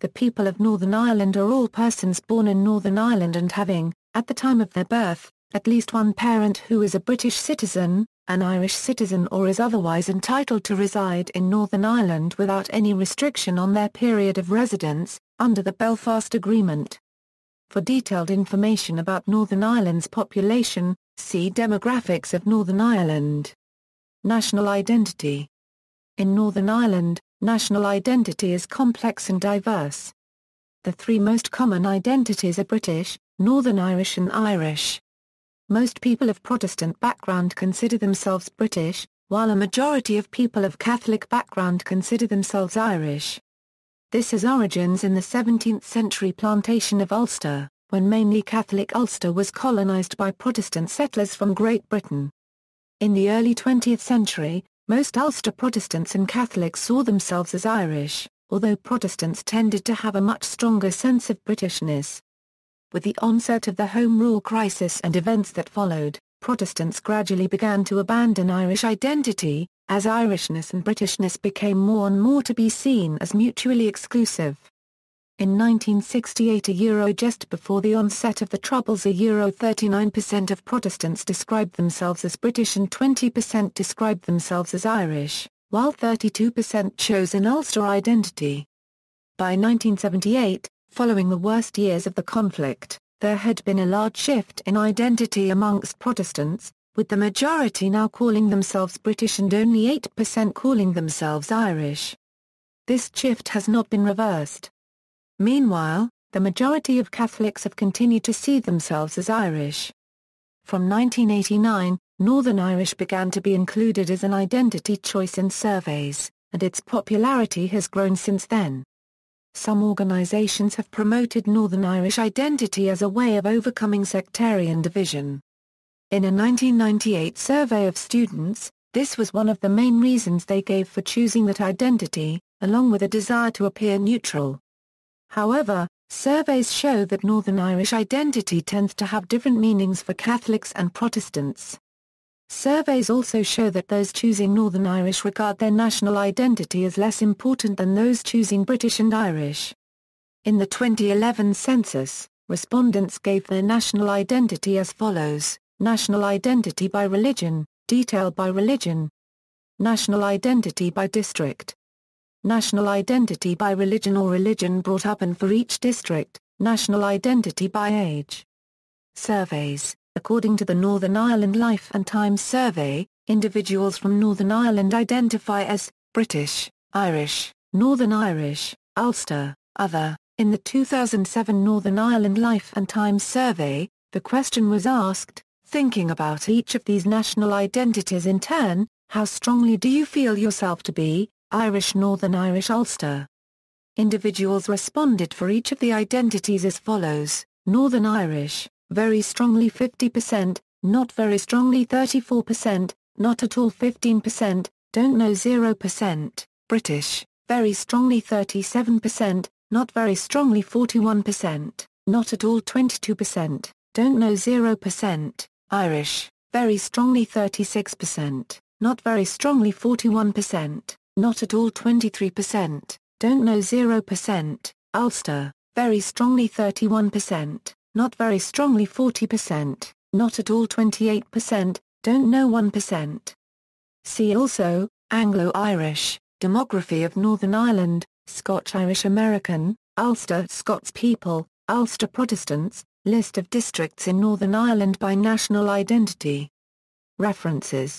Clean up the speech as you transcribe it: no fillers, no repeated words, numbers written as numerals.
The people of Northern Ireland are all persons born in Northern Ireland and having, at the time of their birth, at least one parent who is a British citizen, an Irish citizen or is otherwise entitled to reside in Northern Ireland without any restriction on their period of residence, under the Belfast Agreement. For detailed information about Northern Ireland's population, see Demographics of Northern Ireland. National identity. In Northern Ireland, national identity is complex and diverse. The three most common identities are British, Northern Irish and Irish. Most people of Protestant background consider themselves British, while a majority of people of Catholic background consider themselves Irish. This has origins in the 17th century plantation of Ulster, when mainly Catholic Ulster was colonised by Protestant settlers from Great Britain. In the early 20th century, most Ulster Protestants and Catholics saw themselves as Irish, although Protestants tended to have a much stronger sense of Britishness. With the onset of the Home Rule crisis and events that followed, Protestants gradually began to abandon Irish identity, as Irishness and Britishness became more and more to be seen as mutually exclusive. In 1968, just before the onset of the Troubles, 39% of Protestants described themselves as British and 20% described themselves as Irish, while 32% chose an Ulster identity. By 1978, following the worst years of the conflict, there had been a large shift in identity amongst Protestants, with the majority now calling themselves British and only 8% calling themselves Irish. This shift has not been reversed. Meanwhile, the majority of Catholics have continued to see themselves as Irish. From 1989, Northern Irish began to be included as an identity choice in surveys, and its popularity has grown since then. Some organisations have promoted Northern Irish identity as a way of overcoming sectarian division. In a 1998 survey of students, this was one of the main reasons they gave for choosing that identity, along with a desire to appear neutral. However, surveys show that Northern Irish identity tends to have different meanings for Catholics and Protestants. Surveys also show that those choosing Northern Irish regard their national identity as less important than those choosing British and Irish. In the 2011 census, respondents gave their national identity as follows: national identity by religion, detailed by religion. National identity by district. National identity by religion or religion brought up and for each district, national identity by age. Surveys. According to the Northern Ireland Life and Times survey, individuals from Northern Ireland identify as British, Irish, Northern Irish, Ulster, other. In the 2007 Northern Ireland Life and Times survey, the question was asked, thinking about each of these national identities in turn, how strongly do you feel yourself to be Irish, Northern Irish, Ulster? Individuals responded for each of the identities as follows: Northern Irish, very strongly 50%, not very strongly 34%, not at all 15%, don't know 0%, British, very strongly 37%, not very strongly 41%, not at all 22%, don't know 0%, Irish, very strongly 36%, not very strongly 41%, not at all 23%, don't know 0%, Ulster, very strongly 31%, not very strongly 40%, not at all 28%, don't know 1%. See also, Anglo-Irish, Demography of Northern Ireland, Scotch-Irish American, Ulster Scots people, Ulster Protestants, List of districts in Northern Ireland by national identity. References